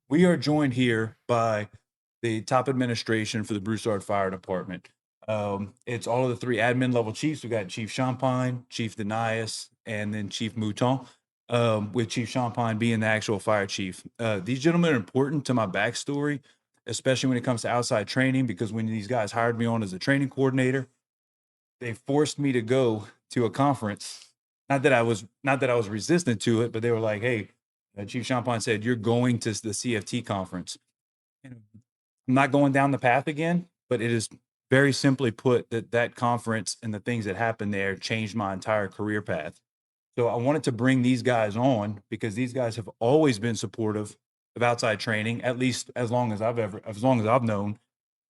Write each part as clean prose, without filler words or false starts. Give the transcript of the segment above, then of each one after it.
We are joined here by the top administration for the Broussard Fire Department. It's all of the three admin level chiefs. We got Chief Champagne, Chief Denias, and then Chief Mouton, with Chief Champagne being the actual fire chief. These gentlemen are important to my backstory, especially when it comes to outside training, because when these guys hired me on as a training coordinator, they forced me to go to a conference. Not that I was resistant to it, but they were like, "Hey," Chief Champagne said, "You're going to the CFT conference." And I'm not going down the path again, but it is very simply put that that conference and the things that happened there changed my entire career path. So I wanted to bring these guys on because these guys have always been supportive of outside training, at least as long as I've known.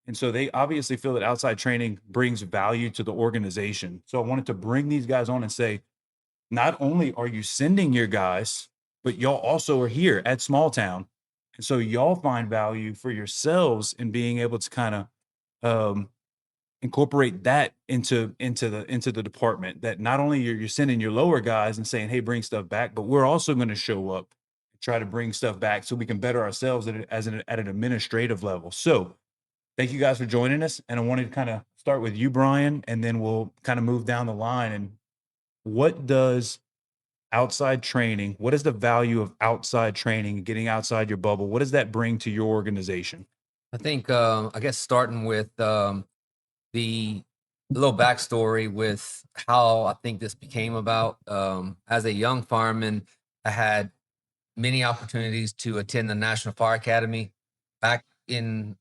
And so they obviously feel that outside training brings value to the organization. So I wanted to bring these guys on and say, not only are you sending your guys, but y'all also are here at Small Town. And so y'all find value for yourselves in being able to kind of um, incorporate that into the department. That not only you're sending your lower guys and saying, "Hey, bring stuff back," but we're also going to show up and try to bring stuff back so we can better ourselves at an administrative level. So thank you guys for joining us. And I wanted to kind of start with you, Brian, and then we'll kind of move down the line. And what does outside training, what is the value of outside training, getting outside your bubble? What does that bring to your organization? I think, I guess starting with the little backstory with how I think this became about. As a young fireman, I had many opportunities to attend the National Fire Academy. Back in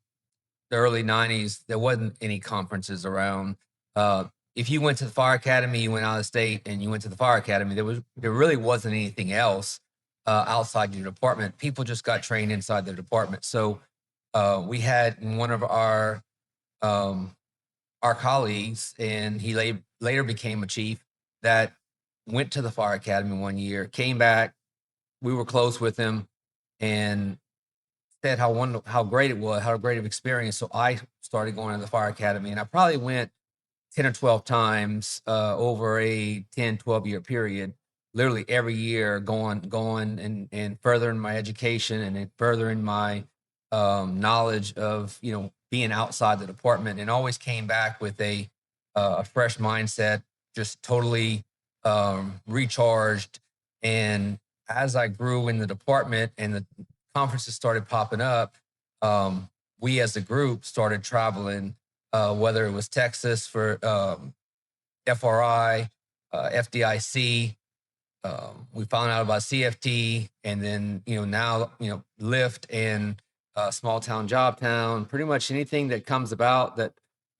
the early 90s, there wasn't any conferences around. Uh, if you went to the Fire Academy, you went out of state and you went to the Fire Academy, there really wasn't anything else outside your department. People just got trained inside the department. So we had one of um, our colleagues, and later became a chief that went to the fire academy one year, came back. We were close with him, and said how great it was, how great of experience. So I started going to the fire academy, and I probably went 10 or 12 times over a 10-12 year period, literally every year going and furthering my education and then furthering my knowledge of being outside the department, and always came back with a fresh mindset, just totally recharged. And as I grew in the department and the conferences started popping up, we as a group started traveling, whether it was Texas for FRI, FDIC. We found out about CFT, and then now Lyft and Small Town Job Town. Pretty much anything that comes about that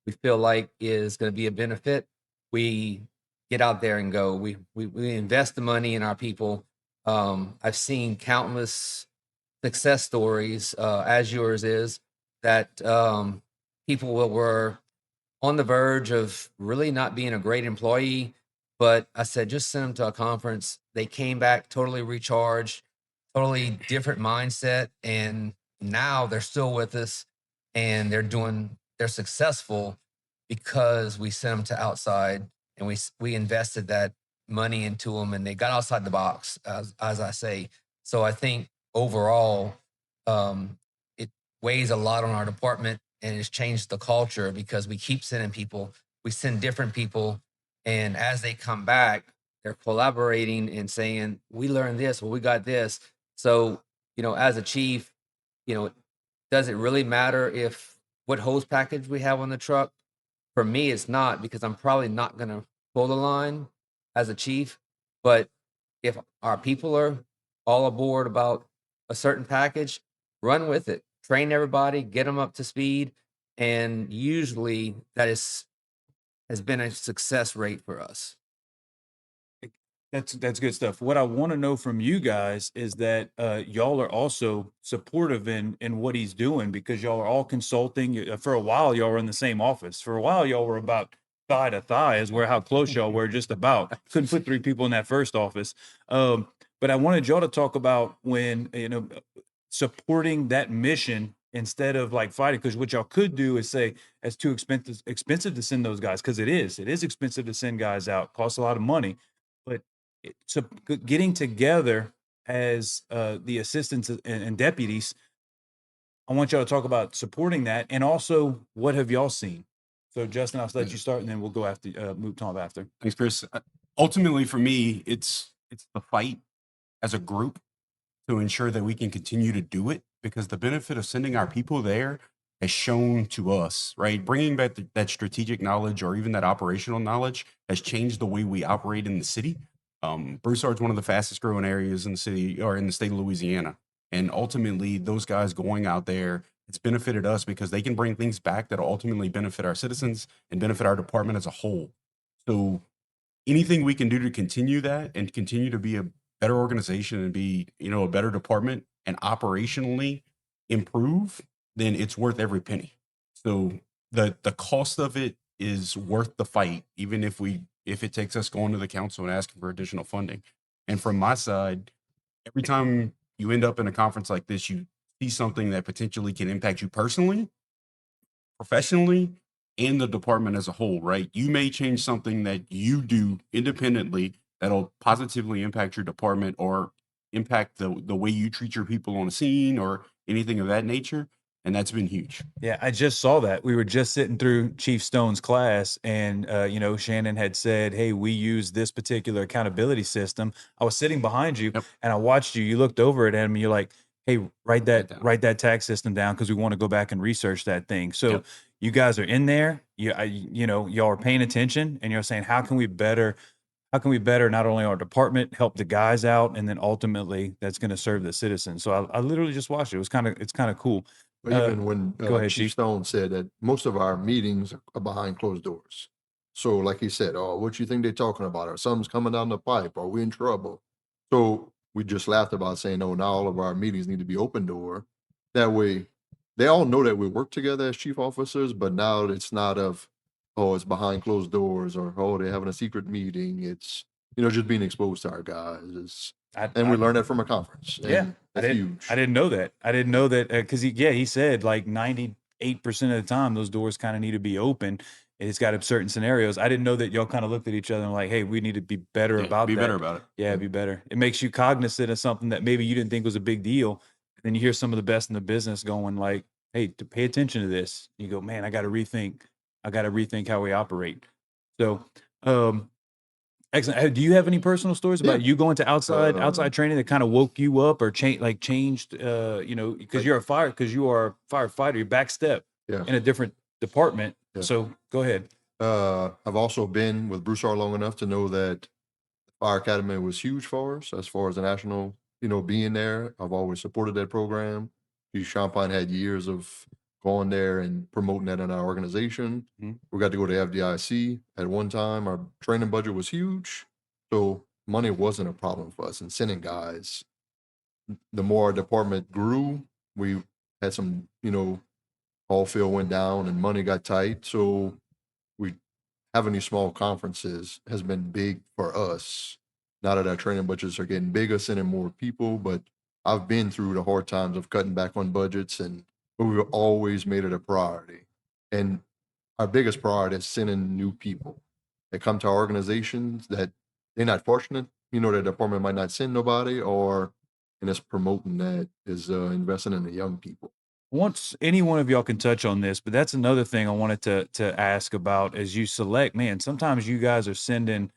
we feel like is going to be a benefit, we get out there and go. We invest the money in our people. I've seen countless success stories, as yours is, that people were on the verge of really not being a great employee. But I said, just send them to a conference. They came back totally recharged, totally different mindset. And now they're still with us, and they're successful because we sent them to outside, and we invested that money into them, and they got outside the box, as I say. So I think overall, it weighs a lot on our department, and it's changed the culture because we keep sending people. We send different people, and as they come back, they're collaborating and saying, "We learned this, or we got this." So, as a chief, does it really matter if what hose package we have on the truck? For me, it's not, because I'm probably not going to pull the line as a chief. But if our people are all aboard about a certain package, run with it, train everybody, get them up to speed. And usually has been a success rate for us. That's good stuff. What I want to know from you guys is that y'all are also supportive in what he's doing, because y'all are all consulting. For a while, y'all were in the same office. For a while, y'all were about thigh to thigh, is where how close y'all were. Just about couldn't put three people in that first office. But I wanted y'all to talk about when supporting that mission instead of like fighting. Because what y'all could do is say it's too expensive to send those guys, because it is expensive to send guys out. Costs a lot of money, but so getting together as the assistants and deputies I want y'all to talk about supporting that, and also what have y'all seen. So Justin, I'll let you start, and then we'll go after Mouton after. Thanks, Chris. Ultimately, for me, it's the fight as a group to ensure that we can continue to do it, because the benefit of sending our people there has shown to us, right? Bringing back that strategic knowledge or even that operational knowledge has changed the way we operate in the city. Broussard's one of the fastest growing areas in the city or in the state of Louisiana. And ultimately, those guys going out there, it's benefited us because they can bring things back that will ultimately benefit our citizens and benefit our department as a whole. So anything we can do to continue that and continue to be a better organization and be, a better department and operationally improve, then it's worth every penny. So the cost of it is worth the fight, even if it takes us going to the council and asking for additional funding. And from my side, every time you end up in a conference like this, you see something that potentially can impact you personally, professionally, and the department as a whole, right? You may change something that you do independently that'll positively impact your department or impact the way you treat your people on the scene or anything of that nature. And that's been huge. Yeah, I just saw that. We were just sitting through Chief Stone's class, and Shannon had said, "Hey, we use this particular accountability system." I was sitting behind you, Yep. and I watched you. You looked over at him, and you're like, "Hey, write down. that tax system down because we want to go back and research that thing." So Yep. you guys are in there. Y'all are paying attention, and you're saying, "How can we better? How can we better not only our department help the guys out, and then ultimately that's going to serve the citizens?" So I literally just watched it. It's kind of cool. But even when Go ahead, Chief Chief. Stone said that most of our meetings are behind closed doors. So like he said, oh, what you think they're talking about? Or something's coming down the pipe? Are we in trouble? So we just laughed about saying, oh, now all of our meetings need to be open door. That way, they all know that we work together as chief officers, but now it's not of, oh, it's behind closed doors or, oh, they're having a secret meeting. It's, just being exposed to our guys. And we learned that from a conference. Yeah, And that's huge. I didn't know that. I didn't know that because he said like 98% of the time those doors kind of need to be open. And it's got certain scenarios. I didn't know that y'all kind of looked at each other and like, hey, we need to be better about be that. better about it. Yeah, be better. It makes you cognizant of something that maybe you didn't think was a big deal. And then you hear some of the best in the business going like, hey, to pay attention to this. You go, man, I got to rethink how we operate. So, excellent. Do you have any personal stories about you going to outside training that kind of woke you up or changed? Because you are a firefighter, you're back step in a different department. Yeah. So go ahead. I've also been with Broussard long enough to know that the Fire Academy was huge for us as far as the national, being there. I've always supported that program. Champagne had years of going there and promoting that in our organization. Mhm. We got to go to FDIC at one time. Our training budget was huge. So money wasn't a problem for us and sending guys. The more our department grew, we had some, all field went down and money got tight. So we having these small conferences has been big for us. Now that our training budgets are getting bigger, sending more people, but I've been through the hard times of cutting back on budgets, and we've always made it a priority. And our biggest priority is sending new people that come to our organizations that they're not fortunate, the department might not send nobody, or and it's promoting that is investing in the young people. Once any one of y'all can touch on this, but that's another thing I wanted to ask about as you select, man, sometimes you guys are sending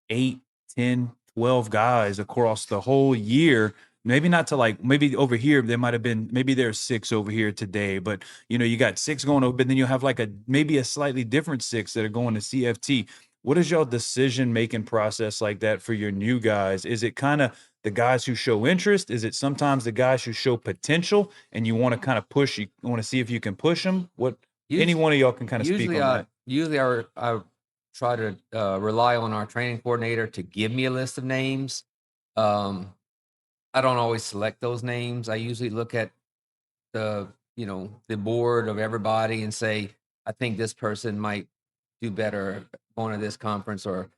8, 10, 12 guys across the whole year. Maybe not to like, maybe over here, there might have been, maybe there's 6 over here today, but you got 6 going over, but then you'll have like maybe a slightly different 6 that are going to CFT. What is y'all decision-making process like that for your new guys? Is it kind of the guys who show interest? Is it sometimes the guys who show potential and you want to kind of push, you want to see if you can push them? Any one of y'all can kind of speak on that. Usually I try to rely on our training coordinator to give me a list of names. I don't always select those names. I usually look at the board of everybody and say, I think this person might do better going to this conference, or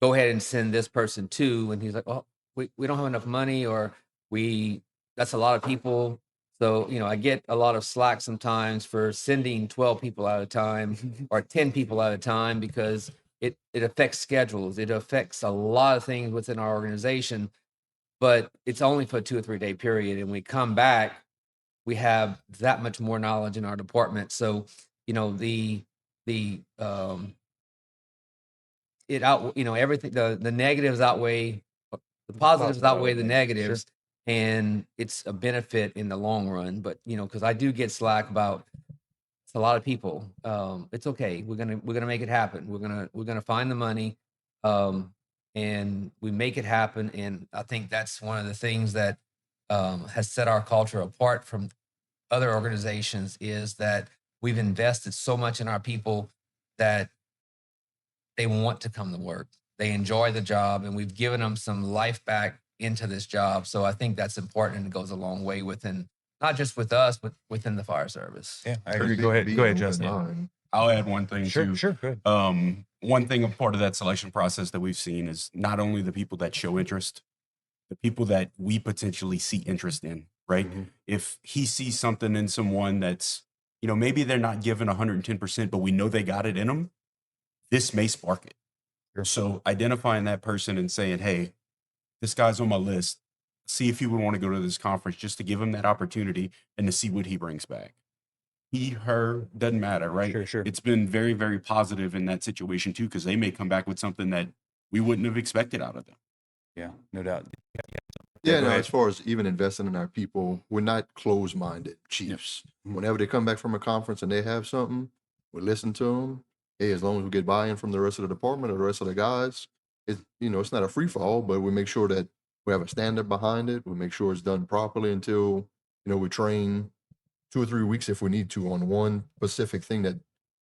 go ahead and send this person too. And he's like, oh, we don't have enough money, or that's a lot of people. So, I get a lot of slack sometimes for sending 12 people at a time or 10 people at a time, because it affects schedules. It affects a lot of things within our organization, but it's only for a 2 or 3 day period. And we come back we have that much more knowledge in our department. So, you know, it out, you know, everything, the negatives outweigh, the positives outweigh the negatives, and it's a benefit in the long run. But, you know, because I do get slack about, it's a lot of people. It's okay. We're gonna make it happen. We're gonna find the money, and we make it happen. And I think that's one of the things that has set our culture apart from other organizations, is that we've invested so much in our people that they want to come to work. They enjoy the job, and we've given them some life back into this job. So I think that's important, and it goes a long way within, not just with us, but within the fire service. Yeah, I agree. Go ahead, Justin. I'll add one thing too. Sure, good. One thing, a part of that selection process that we've seen is not only the people that show interest, the people that we potentially see interest in, right? Mm-hmm. If he sees something in someone that's, you know, maybe they're not given 110%, but we know they got it in them, this may spark it. Sure. So identifying that person and saying, hey, this guy's on my list, see if he would want to go to this conference, just to give him that opportunity and to see what he brings back. He, her, doesn't matter, right? Sure. It's been very, very positive in that situation too, because they may come back with something that we wouldn't have expected out of them. Yeah, no doubt. Yeah, go no, ahead. as far as even investing in our people, we're not closed-minded Chiefs. Whenever they come back from a conference and they have something, we listen to them. Hey, as long as we get buy-in from the rest of the department or the rest of the guys, it's not a free-for-all, but we make sure that we have a standard behind it. We make sure it's done properly until, we train 2 or 3 weeks if we need to on one specific thing that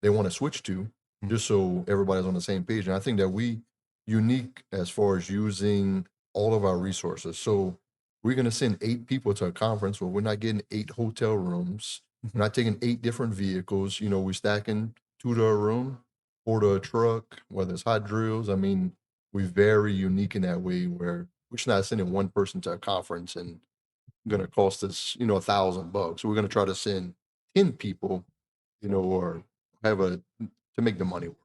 they want to switch to, just so everybody's on the same page. And I think that we unique as far as using all of our resources. So we're going to send 8 people to a conference where we're not getting 8 hotel rooms. We're not taking 8 different vehicles. We're stacking 2 to a room, 4 to a truck, whether it's hot drills. I mean, we're very unique in that way where we're just not sending one person to a conference and going to cost us, $1,000. So we're going to try to send 10 people, or to make the money work.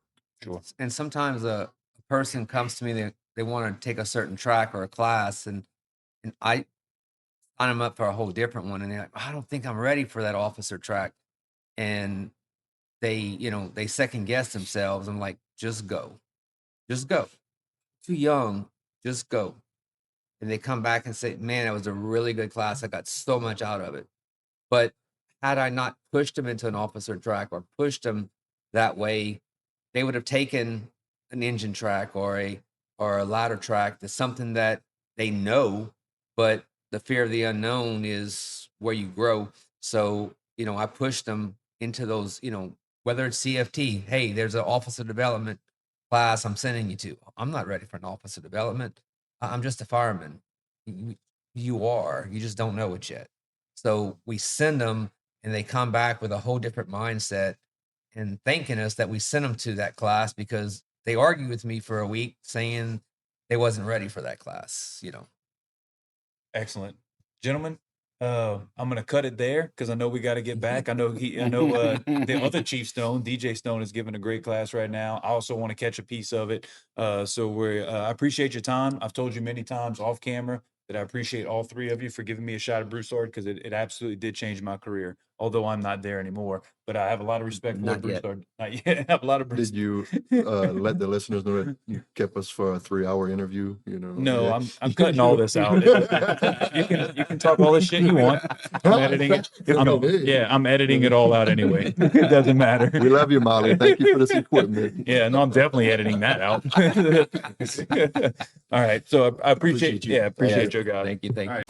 Sure. And sometimes a person comes to me, they want to take a certain track or a class, and I sign them up for a whole different one, and they're like, I don't think I'm ready for that officer track. And they second guess themselves. I'm like, just go. Too young, just go. And they come back and say, man, that was a really good class. I got so much out of it. But had I not pushed them into an officer track or pushed them that way, they would have taken an engine track or a ladder track to something that they know, but the fear of the unknown is where you grow. So, I pushed them into those, whether it's CFT, hey, there's an officer development class I'm sending you to. I'm not ready for an officer development. I'm just a fireman. You are. You just don't know it yet. So we send them, and they come back with a whole different mindset and thanking us that we sent them to that class, because they argued with me for a week saying they wasn't ready for that class. Excellent. Gentlemen, I'm going to cut it there because I know we got to get back. I know the other Chief Stone, DJ Stone, is giving a great class right now. I also want to catch a piece of it. So I appreciate your time. I've told you many times off camera that I appreciate all 3 of you for giving me a shot at Broussard, because it absolutely did change my career, although I'm not there anymore. But I have a lot of respect for Broussard. Not yet. I have a lot of Did you let the listeners know that you kept us for a 3-hour interview? No, I'm cutting all this out. You can talk all the shit you want. I'm editing it. I'm editing it all out anyway. It doesn't matter. We love you, Molly. Thank you for this equipment. Yeah, no, I'm definitely editing that out. All right. So I appreciate you. Yeah, appreciate you guys. Thank you.